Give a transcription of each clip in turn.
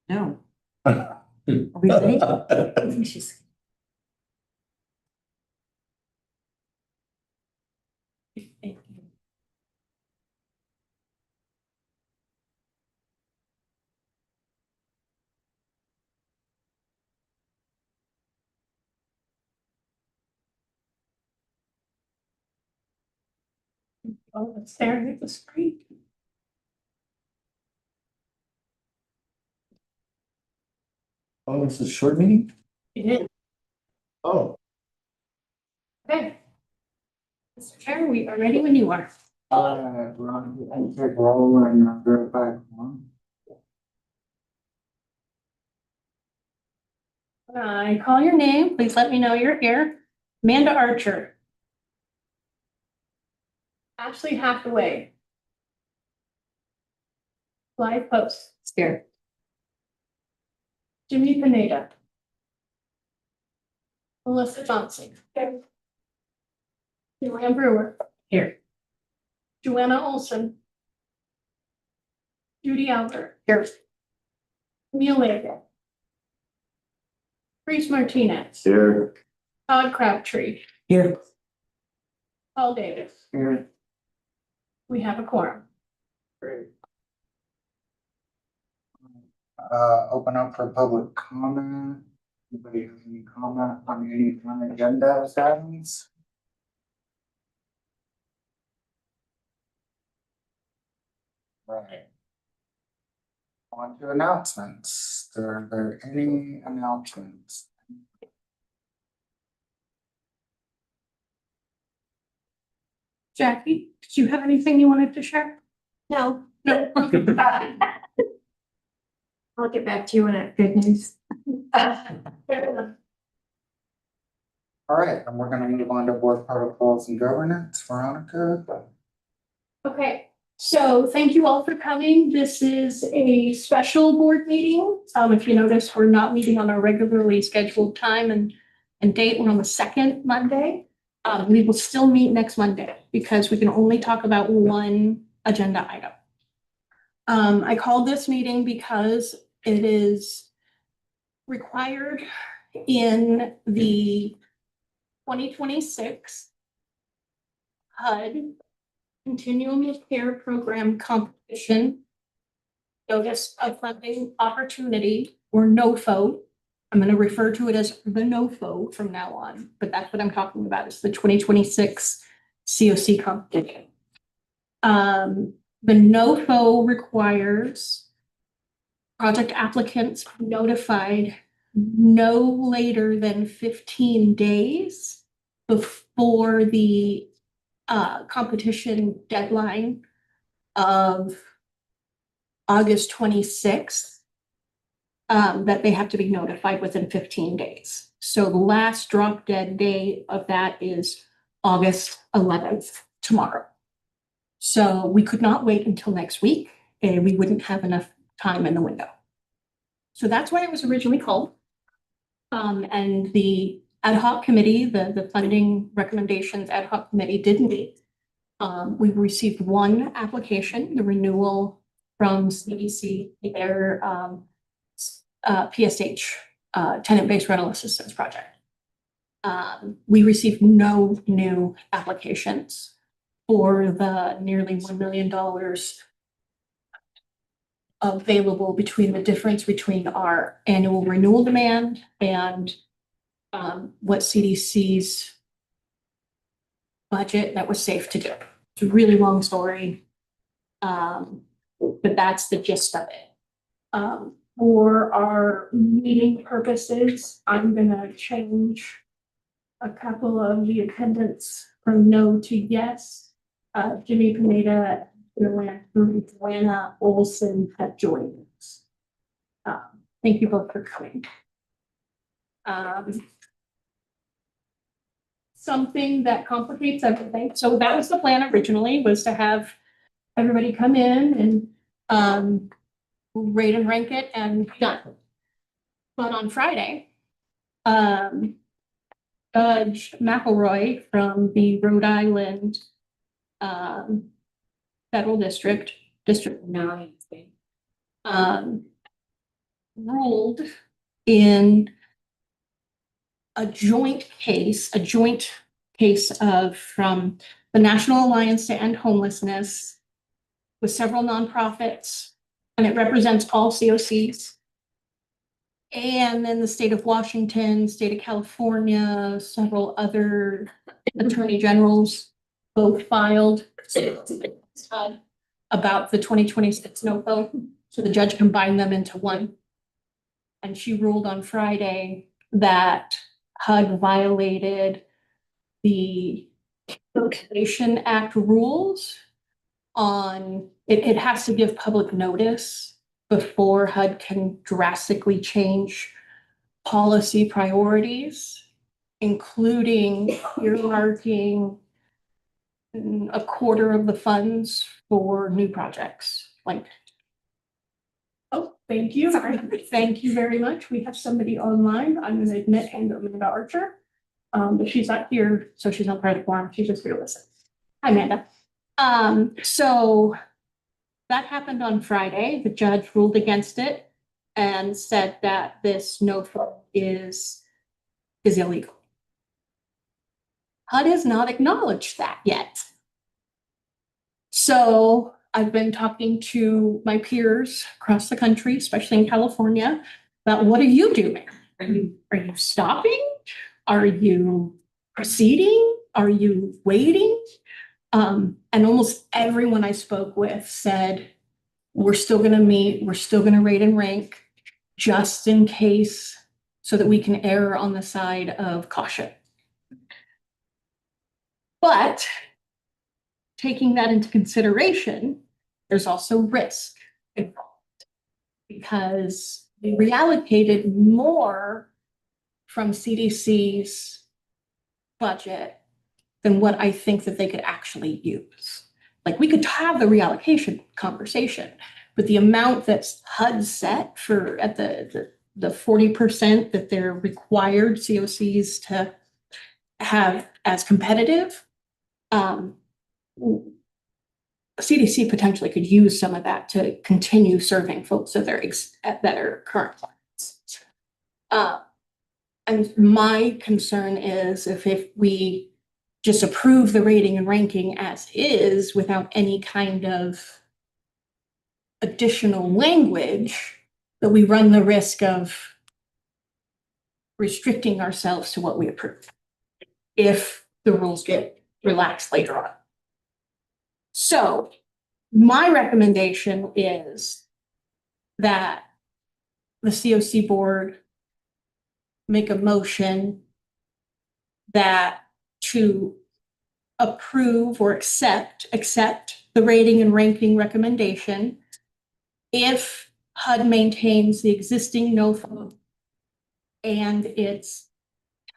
No. Are we ready? I think she's. Oh, it's staring at the screen. Oh, it's a short meeting? It is. Oh. Okay. Mr. Chair, we are ready when you are. We're on the take roll and verify one. I call your name. Please let me know you're here. Amanda Archer. Ashley Hathaway. Live post. Here. Jimmy Pineda. Melissa Johnson. Here. Joanne Brewer. Here. Joanna Olson. Judy Albert. Here. Camille Vega. Reese Martinez. Here. Todd Crabtree. Here. Paul Davis. Here. We have a quorum. Great. Open up for public comment. Anybody have any comment on any agenda items? Right. On to announcements. Are there any announcements? Jackie, did you have anything you wanted to share? No, No. I'll get back to you when I have good news. All right, and we're gonna move on to board protocols and governance. Veronica? Okay, so thank you all for coming. This is a special board meeting. If you notice, we're not meeting on our regularly scheduled time and date. We're on the second Monday. We will still meet next Monday because we can only talk about one agenda item. I called this meeting because it is required in the 2026 HUD Continuum of Care Program Competition Notice of Funding Opportunity, or NOFO. I'm going to refer to it as the NOFO from now on, but that's what I'm talking about. It's the 2026 CoC competition. The NOFO requires project applicants notified no later than 15 days before the competition deadline of August 26th, that they have to be notified within 15 days. So the last drop dead day of that is August 11th, tomorrow. So we could not wait until next week, and we wouldn't have enough time in the window. So that's why it was originally called. And the ad hoc committee, the funding recommendations ad hoc committee did meet. We've received one application, the renewal from CDC, their PSH, tenant-based rental assistance project. We received no new applications for the nearly $1 million available between the difference between our annual renewal demand and what CDC's budget that was safe to do. It's a really long story, but that's the gist of it. For our meeting purposes, I'm gonna change a couple of the attendance from no to yes. Jimmy Pineda, Joanna Olson have joined us. Thank you both for coming. Something that complicates everything. So that was the plan originally, was to have everybody come in and rate and rank it and be done. But on Friday, Judge McElroy from the Rhode Island Federal District 9, ruled in a joint case of from the National Alliance to End Homelessness with several nonprofits, and it represents all COCs. And then the state of Washington, state of California, several other attorney generals both filed about the 2026 NOFO. So the judge combined them into one. And she ruled on Friday that HUD violated the Location Act rules on, it has to give public notice before HUD can drastically change policy priorities, including earmarking a quarter of the funds for new projects. Like, oh, thank you. Thank you very much. We have somebody online. I'm going to admit Amanda Archer. But she's not here, so she's not part of the forum. She's just here to listen. Hi, Amanda. So that happened on Friday. The judge ruled against it and said that this NOFO is illegal. HUD has not acknowledged that yet. So I've been talking to my peers across the country, especially in California, about what are you doing? Are you stopping? Are you proceeding? Are you waiting? And almost everyone I spoke with said, we're still going to meet, we're still going to rate and rank just in case, so that we can err on the side of caution. But taking that into consideration, there's also risk involved because they reallocated more from CDC's budget than what I think that they could actually use. Like, we could have the reallocation conversation, but the amount that's HUD set for at the 40% that they're required COCs to have as competitive, CDC potentially could use some of that to continue serving folks that are current clients. And my concern is if we just approve the rating and ranking as is without any kind of additional language, that we run the risk of restricting ourselves to what we approve if the rules get relaxed later on. So my recommendation is that the COC board make a motion that to approve or accept the rating and ranking recommendation if HUD maintains the existing NOFO and its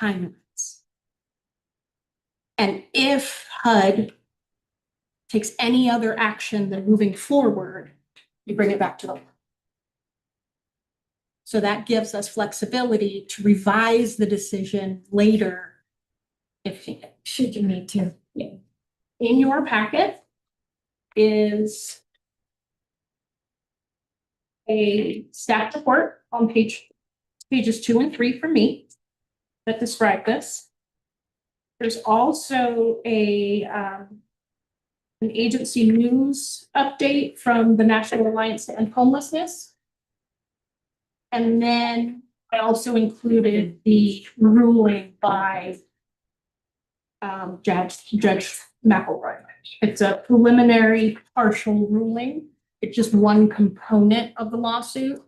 timelines. And if HUD takes any other action than moving forward, you bring it back to them. So that gives us flexibility to revise the decision later if needed. Should you need to. Yeah. In your packet is a staff report on pages 2 and 3 for me that describe this. There's also an agency news update from the National Alliance to End Homelessness. And then I also included the ruling by Judge McElroy. It's a preliminary partial ruling. It's just one component of the lawsuit.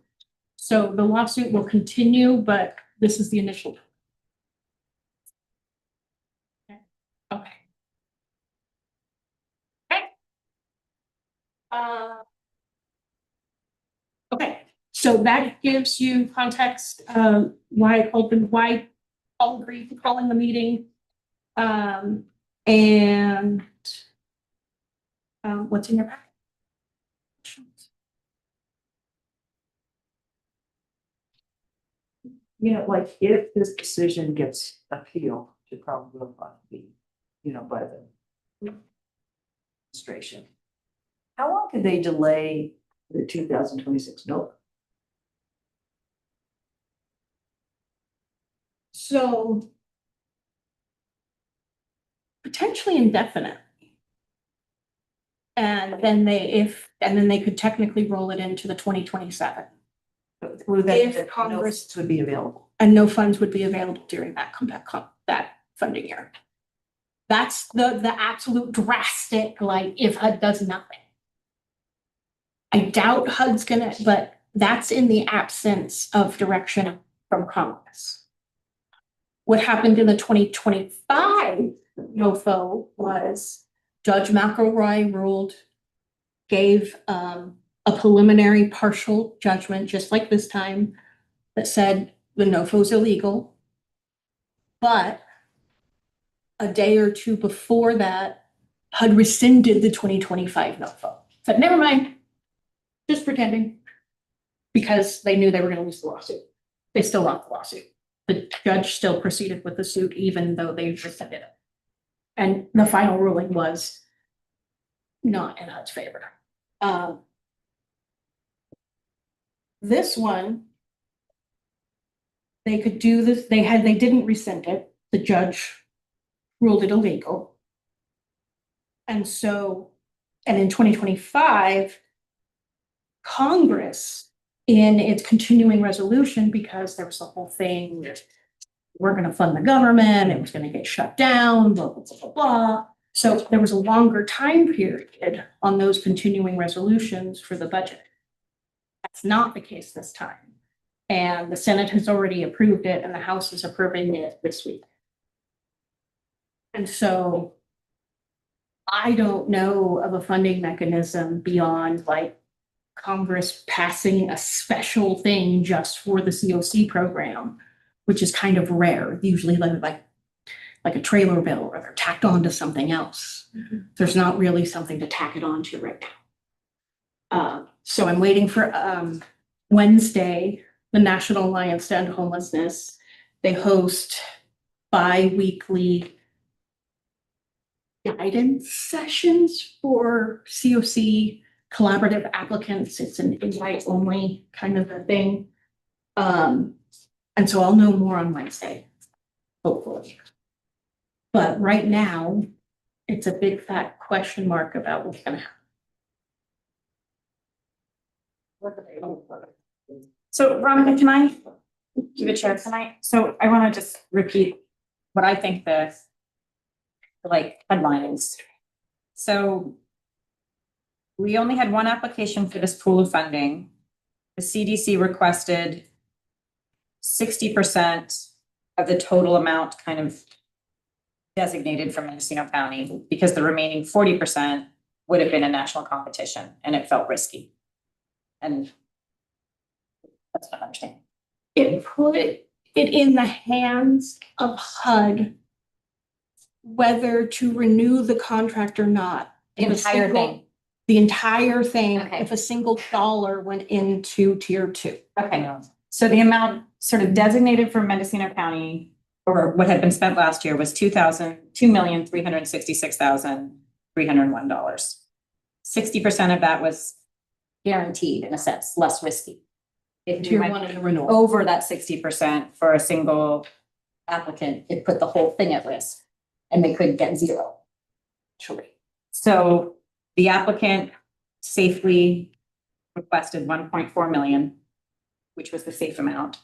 So the lawsuit will continue, but this is the initial. Okay. Okay, so that gives you context why I called them, why I'll agree to calling the meeting. And what's in your packet? You know, like if this decision gets appealed, it probably will not be, by the administration. How long could they delay the 2026 note? So potentially indefinite. And then they could technically roll it into the 2027. Through that, If no Congress- funds would be available. And no funds would be available during that that funding year. That's the absolute drastic, like, if HUD does nothing. I doubt HUD's gonna, but that's in the absence of direction from Congress. What happened in the 2025 NOFO was Judge McElroy ruled, gave a preliminary partial judgment, just like this time, that said the NOFO's illegal. But a day or two before that, HUD rescinded the 2025 NOFO. Said, never mind, just pretending. Because they knew they were gonna lose the lawsuit. They still lost the lawsuit. The judge still proceeded with the suit even though they rescinded it. And the final ruling was not in HUD's favor. This one, they could do this, they didn't rescind it. The judge ruled it illegal. And so, and in 2025, Congress, in its continuing resolution, because there was the whole thing with we're going to fund the government, it was going to get shut down, blah, blah, blah, blah, blah. So there was a longer time period on those continuing resolutions for the budget. That's not the case this time. And the Senate has already approved it and the House is approving it this week. And so I don't know of a funding mechanism beyond like Congress passing a special thing just for the CoC program, which is kind of rare, usually like a trailer bill or they're tacked on to something else. There's not really something to tack it onto right now. So I'm waiting for Wednesday, the National Alliance to End Homelessness. They host bi-weekly guidance sessions for CoC collaborative applicants. It's an invite only kind of a thing. And so I'll know more on Wednesday, hopefully. But right now, it's a big fat question mark about what's gonna happen. So Veronica, can I give a chair tonight? So I want to just repeat what I think the headline is. So we only had one application for this pool of funding. The CDC requested 60% of the total amount kind of designated for Mendocino County because the remaining 40% would have been a national competition and it felt risky. And that's what I understand. It put it in the hands of HUD whether to renew the contract or not. The entire thing. The entire thing, Okay. if a single dollar went into tier 2. Okay, so the amount sort of designated for Mendocino County or what had been spent last year was $2,366,301. 60% of that was guaranteed in a sense, less risky. If you Tier went 1 and a renewal. over that 60% for a single applicant, it put the whole thing at risk and they could get zero. Actually. So the applicant safely requested 1.4 million, which was the safe amount.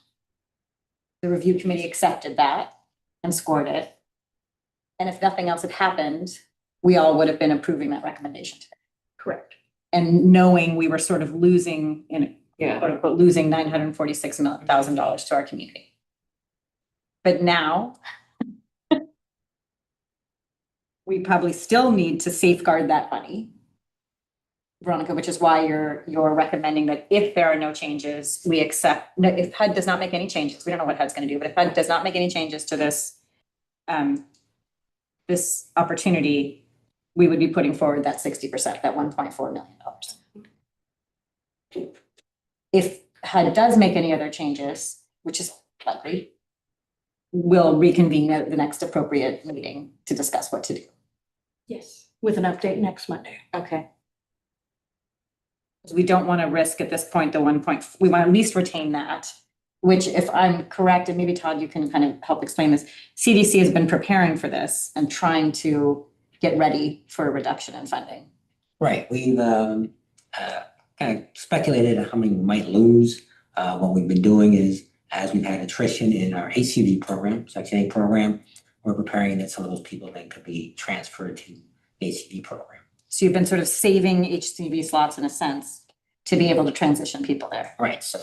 The review committee accepted that and scored it. And if nothing else had happened, we all would have been approving that recommendation today. Correct. And knowing we were sort of losing Yeah. quote unquote, losing $946,000 to our community. But now we probably still need to safeguard that money, Veronica, which is why you're recommending that if there are no changes, we accept, if HUD does not make any changes, we don't know what HUD's going to do, but if HUD does not make any changes to this, this opportunity, we would be putting forward that 60%, that $1.4 million. If HUD does make any other changes, which is likely, we'll reconvene at the next appropriate meeting to discuss what to do. Yes. With an update next Monday. Okay. We don't want to risk at this point the we want to at least retain that which if I'm correct, and maybe Todd, you can kind of help explain this, CDC has been preparing for this and trying to get ready for a reduction in funding. Right, we've kind of speculated on how many we might lose. What we've been doing is, as we've had attrition in our HCV program, Section 8 program, we're preparing that some of those people then could be transferred to HCV program. So you've been sort of saving HCV slots in a sense to be able to transition people there. Right, so,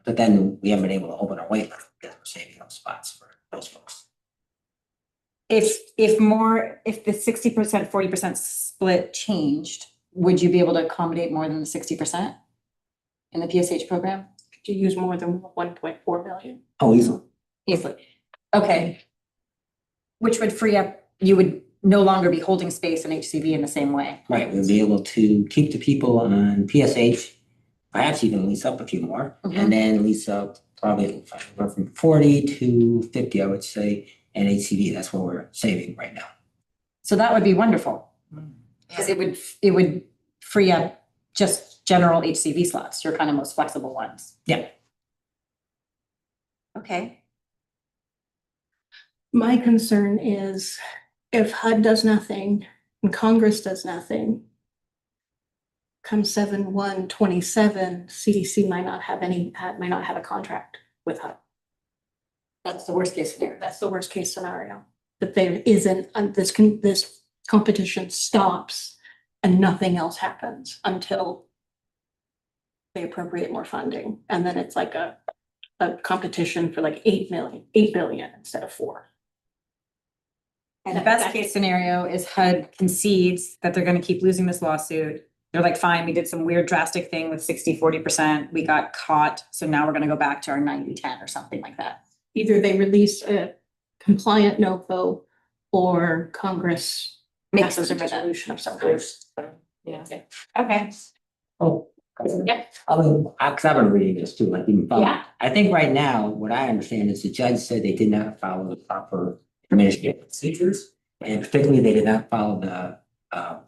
but then we haven't been able to open our wait list because we're saving those spots for those folks. If the 60%, 40% split changed, would you be able to accommodate more than the 60% in the PSH program? To use more than 1.4 million. Oh, easily. Easily. Okay. Which would free up, you would no longer be holding space in HCV in the same way. Right, we'll be able to keep the people on PSH, perhaps even lease up a few more, and then lease up probably from 40 to 50, I would say, and HCV. That's what we're saving right now. So that would be wonderful. Because it would free up just general HCV slots, your kind of most flexible ones. Yeah. Okay. My concern is if HUD does nothing and Congress does nothing, come 7/1/27, CDC might not have a contract with HUD. That's the worst case scenario. That's the worst case scenario, that there isn't, this competition stops and nothing else happens until they appropriate more funding. And then it's like a competition for like 8 billion instead of 4. And the best case scenario is HUD concedes that they're gonna keep losing this lawsuit. They're like, fine, we did some weird drastic thing with 60, 40%. We got caught. So now we're gonna go back to our 90-10 or something like that. Either they release a compliant no vote or Congress Makes passes a sense. resolution of some kind. Yeah. Okay. Oh. Yep. I mean, because I've been reading this too, like even. Yeah. I think right now, what I understand is the judge said they did not follow the proper administrative procedures. And particularly, they did not follow the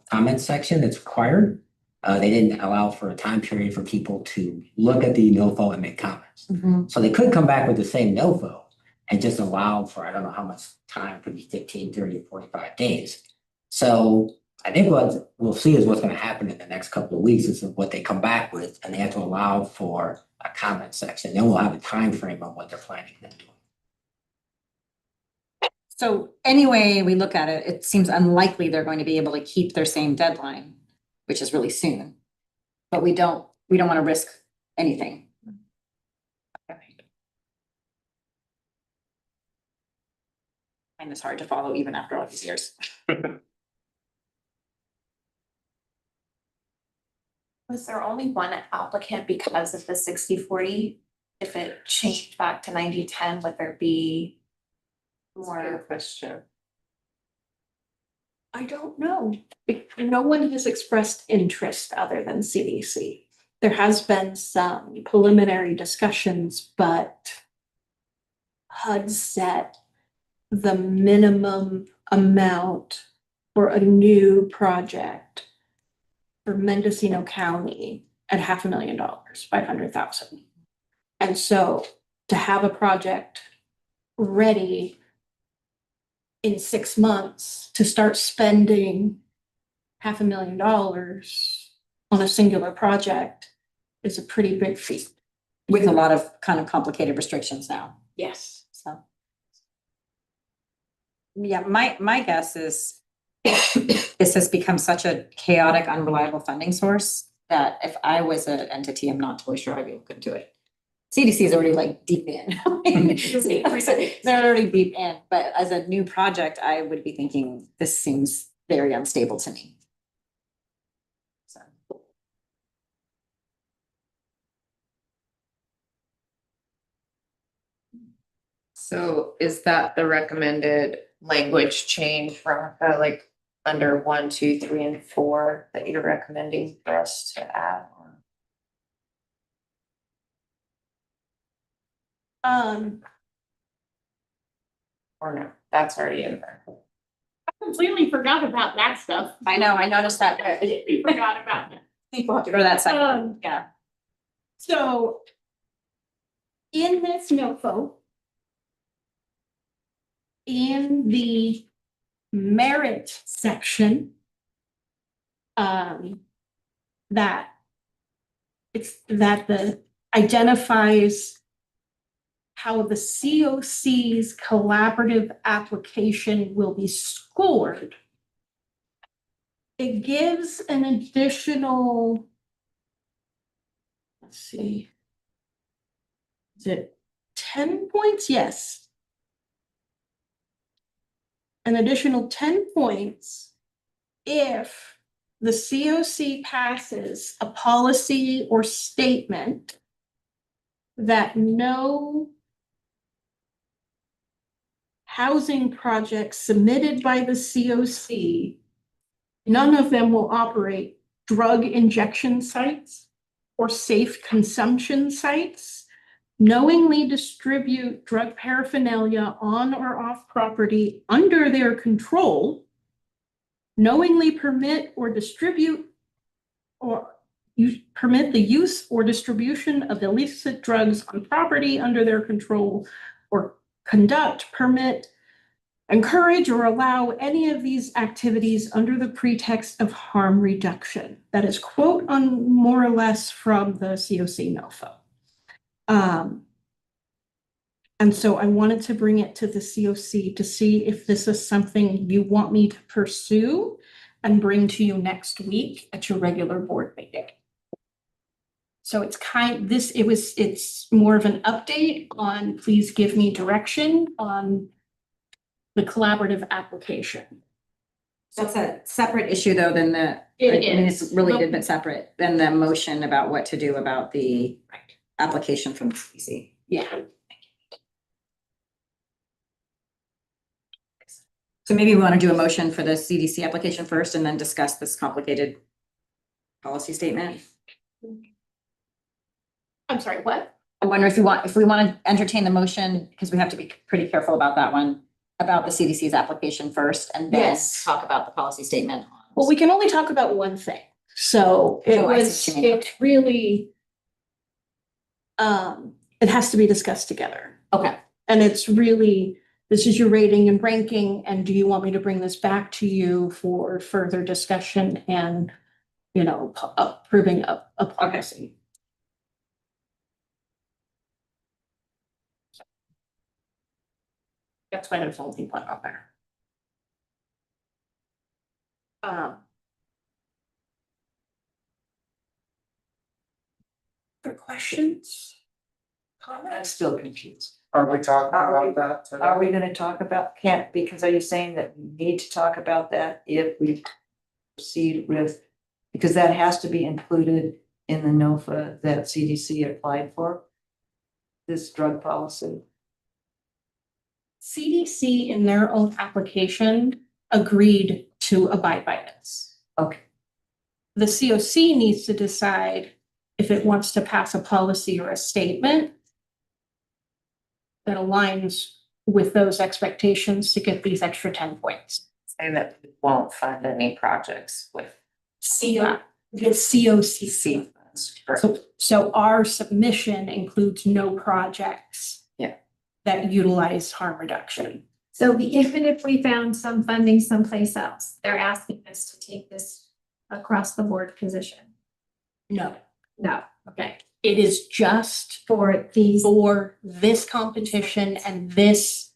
comment section that's required. They didn't allow for a time period for people to look at the no vote and make comments. So they could come back with the same no vote and just allow for, I don't know how much time, could be 15, 30, 45 days. So I think what we'll see is what's going to happen in the next couple of weeks is what they come back with, and they have to allow for a comment section. Then we'll have a time frame on what they're planning to do. So anyway, we look at it, it seems unlikely they're going to be able to keep their same deadline, which is really soon. But we don't want to risk anything. I find this hard to follow even after all these years. Was there only one applicant because of the 60/40? If it changed back to 90/10, would there be more? Question. I don't know. No one has expressed interest other than CDC. There has been some preliminary discussions, but HUD set the minimum amount for a new project for Mendocino County at $500,000, 500,000. And so to have a project ready in 6 months to start spending $500,000 on a singular project is a pretty big feat. With a lot of kind of complicated restrictions now, Yes. so. Yeah, my guess is this has become such a chaotic, unreliable funding source that if I was an entity, I'm not totally sure I'd be looking to it. CDC is already like deep in. They're already deep in, but as a new project, I would be thinking this seems very unstable to me. So. So is that the recommended language change from like under 1, 2, 3, and 4 that you're recommending for us to add? Or no, that's already in there. Completely forgot about that stuff. I know, I noticed that. Completely forgot about that. People have to go to that second, yeah. So in this NOFO, in the merit section, that the identifies how the CoC's collaborative application will be scored. It gives an additional, let's see, is it 10 points? Yes. An additional 10 points if the CoC passes a policy or statement that no housing projects submitted by the CoC, none of them will operate drug injection sites or safe consumption sites, knowingly distribute drug paraphernalia on or off property under their control, knowingly permit or distribute or permit the use or distribution of illicit drugs on property under their control, or conduct, permit, encourage, or allow any of these activities under the pretext of harm reduction. That is quote on more or less from the CoC NOFO. And so I wanted to bring it to the CoC to see if this is something you want me to pursue and bring to you next week at your regular board meeting. So it's it's more of an update on, please give me direction on the collaborative application. That's a separate issue though than the, It I mean, is. it's related but separate than the motion about what to do about the application from the CC. Yeah. So maybe we want to do a motion for the CDC application first and then discuss this complicated policy statement. I'm sorry, what? I wonder if we want to entertain the motion, because we have to be pretty careful about that one, about the CDC's application first and then Yes. talk about the policy statement. Well, we can only talk about one thing. So it Oh, I see was, what you mean. it really, it has to be discussed together. Okay. And it's really, this is your rating and ranking, and do you want me to bring this back to you for further discussion and, you know, approving a policy? That's why there's only one on there. Other questions? I'm Comments? still confused. Are we talking Are we- about that today? Are we gonna talk about, because are you saying that we need to talk about that if we proceed with, because that has to be included in the NOFA that CDC applied for? This drug policy? CDC in their own application agreed to abide by this. Okay, The CoC needs to decide if it wants to pass a policy or a statement that aligns with those expectations to get these extra 10 points. Say that we won't fund any projects with The CoC. C funds. So our submission includes no projects. Yeah. That utilize harm reduction. So even if we found some funding someplace else, they're asking us to take this across the board position. No, No, okay. It is just for these, for this competition and this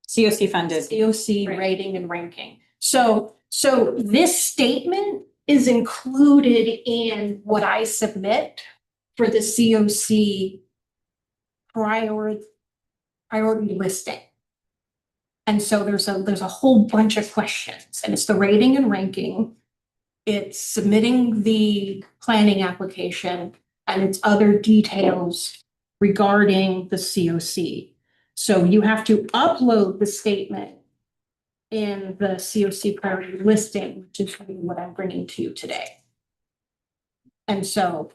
COC funded. CoC Right. rating and ranking. So this statement is included in what I submit for the CoC priority listing. And so there's a whole bunch of questions, and it's the rating and ranking. It's submitting the planning application, and it's other details regarding the CoC. So you have to upload the statement in the CoC priority listing, which is really what I'm bringing to you today. And so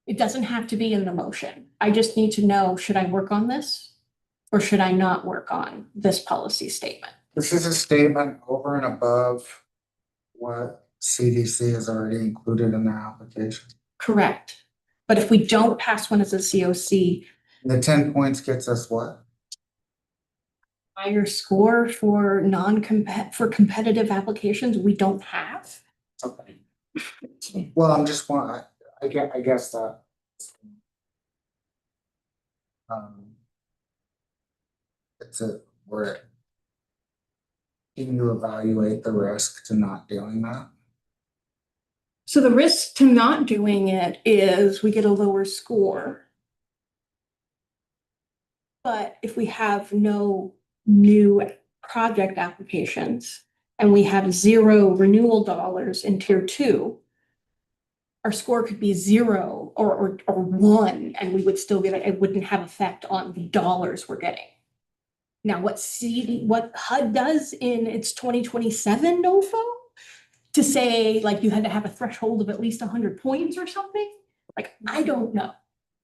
it doesn't have to be in the motion. I just need to know, should I work on this? Or should I not work on this policy statement? This is a statement over and above what CDC has already included in the application. Correct. But if we don't pass one as a COC, The 10 points gets us what? higher score for for competitive applications we don't have. Okay. Well, I'm just one, I guess that. It's where. Can you evaluate the risk to not doing that? So the risk to not doing it is we get a lower score. But if we have no new project applications and we have 0 renewal dollars in tier 2, our score could be 0 or 1, and we would still get it. It wouldn't have effect on the dollars we're getting. Now, what HUD does in its 2027 NOFO to say like you had to have a threshold of at least 100 points or something, like I don't know.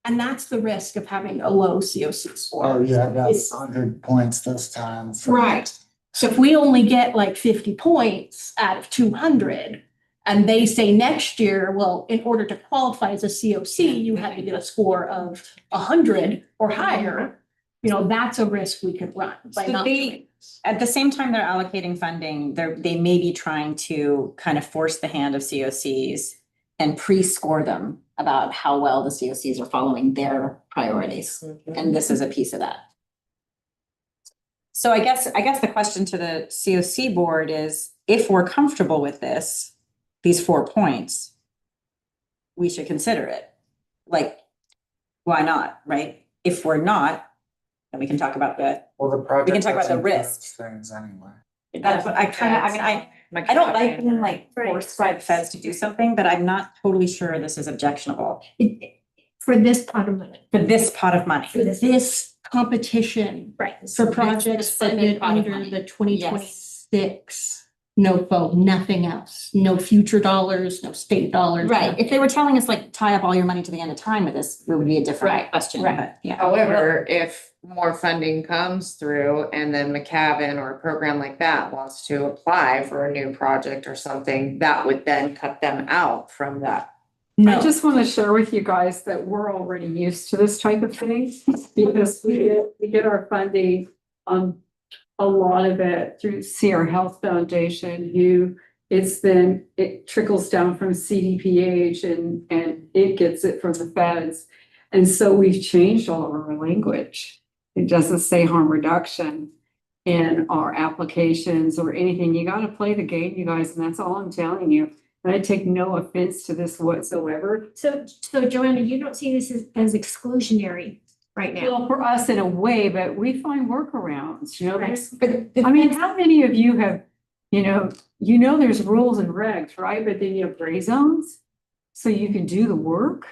And that's the risk of having a low COC score. Oh, yeah, that's It's- 100 points this time. so- Right. So if we only get like 50 points out of 200, and they say next year, well, in order to qualify as a COC, you had to get a score of 100 or higher, you know, that's a risk we could run by So not they- doing this. At the same time they're allocating funding, they may be trying to kind of force the hand of COCs and pre-score them about how well the COCs are following their priorities. And this is a piece of that. So I guess the question to the COC board is, if we're comfortable with this, these 4 points, we should consider it. Like, why not, right? If we're not, then we can talk about the, Well, the project. We can talk about the doesn't do risk. those Things anyway. that's what I kind of, I don't like being like forced by the feds to do something, but I'm not totally sure this is objectionable For this pot of money. for this pot of money. For this competition Right. for projects funded under the 2026 NOFO, nothing else, no future dollars, no state dollars. Right, if they were telling us like tie up all your money to the end of time with this, it would be a different Right, question, right. but yeah. However, if more funding comes through and then McCavan or a program like that wants to apply for a new project or something, that would then cut them out from that. I No, just want to share with you guys that we're already used to this type of thing because we get our funding a lot of it through Sierra Health Foundation, it trickles down from CDPH and it gets it from the feds. And so we've changed all of our language. It doesn't say harm reduction in our applications or anything. You got to play the game, you guys, and that's all I'm telling you. And I take no offense to this whatsoever. So Joanna, you don't see this as exclusionary right now? Well, for us in a way, but we find workarounds, you know, Right. but I mean, how many of you have, you know, there's rules and regs, right? But then you have gray zones. So you can do the work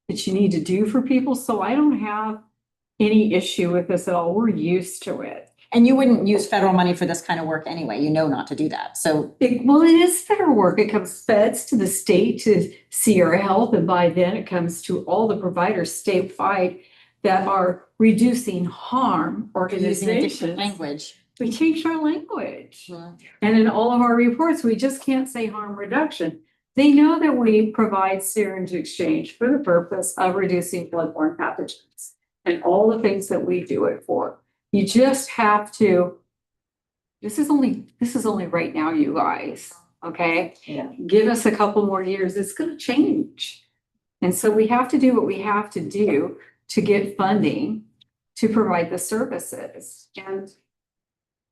that you need to do for people. So I don't have any issue with this at all. We're used to it. And you wouldn't use federal money for this kind of work anyway, you know not to do that, so. Well, it is federal work. It comes feds to the state to Sierra Health, and by then it comes to all the providers statewide that are reducing harm Using a different organizations. language. We changed our language. Mhm. And in all of our reports, we just can't say harm reduction. They know that we provide syringe exchange for the purpose of reducing bloodborne pathogens and all the things that we do it for. You just have to, this is only right now, you guys, okay? Yeah. Give us a couple more years, it's gonna change. And so we have to do what we have to do to get funding to provide the services. And,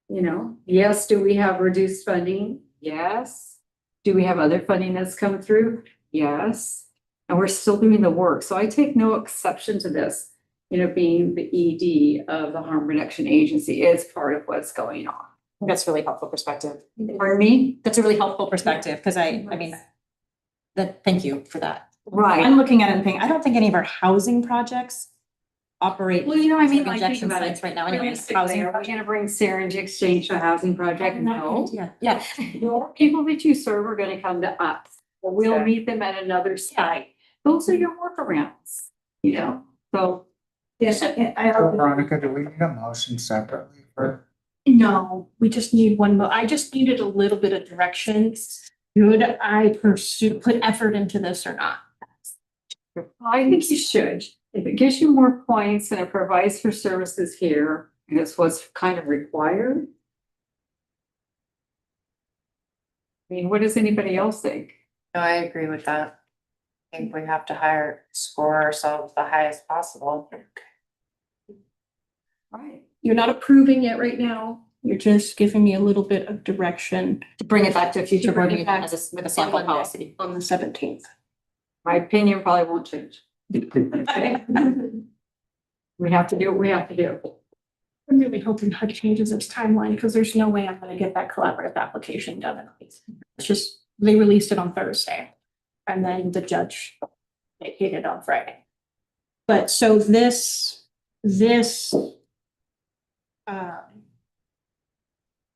you know, yes, do we have reduced funding? Yes. Do we have other funding that's come through? Yes. And we're still doing the work. So I take no exception to this, you know, being the ED of the Harm Reduction Agency. It's part of what's going on. That's really helpful perspective. Pardon me? That's a really helpful perspective, because I mean, thank you for that. Right. I'm looking at it and thinking, I don't think any of our housing projects operate. Well, you know, I mean, like, think injection about sites it. right now anyways, Realistically, housing. are we gonna bring syringe exchange to a housing project? No. Yeah, Your people that you serve are gonna come to us. Or we'll Okay. meet them at another site. Those are your workarounds, you know, so. Yes, Veronica, do we need a motion separately for? no, we just need one more. I just needed a little bit of direction. Should I put effort into this or not? I think you should. If it gives you more points and it provides for services here, and it's what's kind of required. I mean, what does anybody else think? No, I agree with that. I think we have to score ourselves the highest possible. Right. You're not approving it right now. You're just giving me a little bit of direction To bring it back to a future board Bring it meeting back as with a sample Monday. policy. on the 17th. My opinion probably won't change. We have to do what we have to do. I'm really hoping HUD changes its timeline because there's no way I'm gonna get that collaborative application done in a week. It's just, they released it on Thursday. And then the judge vacated on Friday. But so this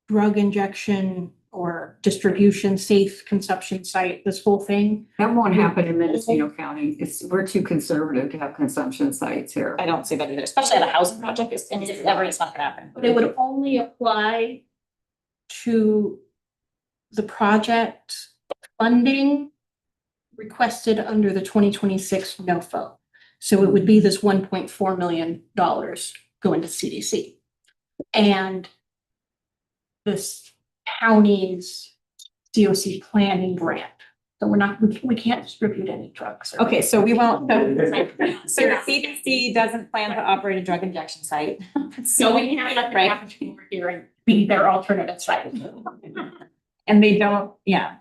drug injection or distribution, safe consumption site, this whole thing, That won't happen in Mendocino County. We're too conservative to have consumption sites here. I don't see that either, especially at a housing project, it's never, it's not gonna happen. but it would only apply to the project funding requested under the 2026 NOFO. So it would be this $1.4 million going to CDC. And this county's CoC planning grant. So we can't distribute any drugs. or- Okay, so we won't, so the CDC doesn't plan to operate a drug injection site. So we can't let the Right. applicant over here and be their alternate site. And they don't, yeah.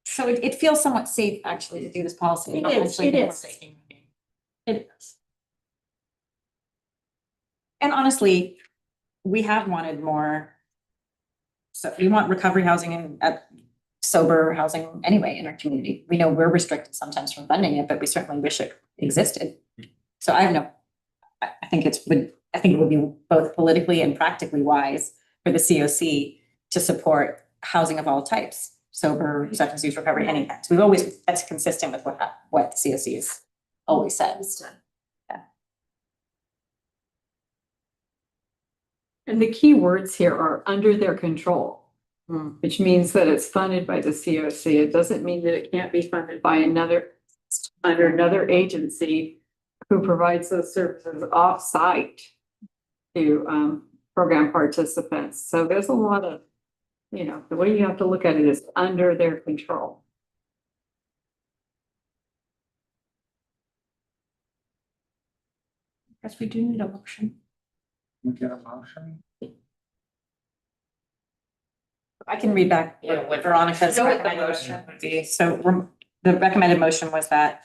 So it feels somewhat safe actually to do this policy. It is, it is. It is. And honestly, we have wanted more. So we want recovery housing and sober housing anyway in our community. We know we're restricted sometimes from funding it, but we certainly wish it existed. So I think it would be both politically and practically wise for the CoC to support housing of all types, sober, substance use recovery, any kind. So that's consistent with what the CoC has always said. And the key words here are under their control, which means that it's funded by the CoC. It doesn't mean that it can't be funded by under another agency who provides those services off-site to program participants. So there's a lot of, the way you have to look at it is under their control. Guess we do need a motion. We get a motion? I can read back what Veronica's recommended motion would be. So the recommended motion was that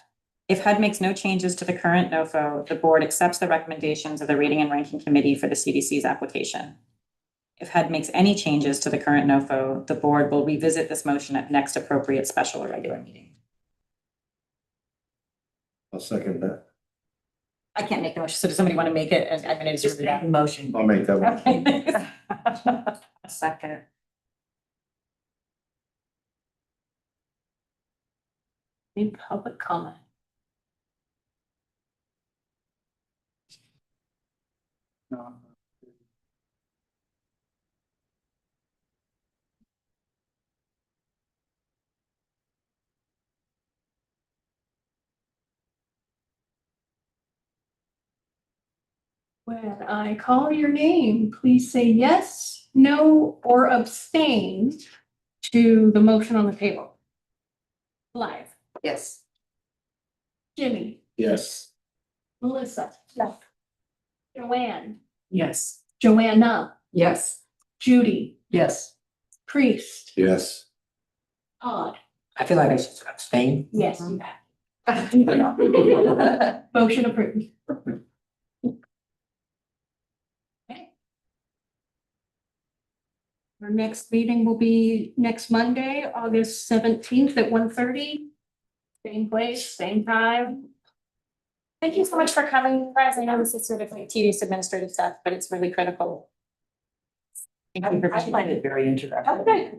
if HUD makes no changes to the current NOFO, the board accepts the recommendations of the rating and ranking committee for the CDC's application. If HUD makes any changes to the current NOFO, the board will revisit this motion at next appropriate special or regular meeting. I'll second that. I can't make the motion, so does somebody want to make it? And I'm gonna just read that. Motion. I'll make that one. Okay. A second. Need public comment. No. When I call your name, please say yes, no, or abstain to the motion on the table. Live. Yes. Jimmy, Yes. Melissa. No. Joanne, Yes. Joanna, Yes. Judy, Yes. Priest, Yes. Todd. I feel like I should abstain. Yes, you have. Motion approved. Okay. Our next meeting will be next Monday, August 17th at 1:30. Same place, same time. Thank you so much for coming, guys. I know this is sort of like tedious administrative stuff, but it's really critical. Thank you for I find it very interesting. Okay.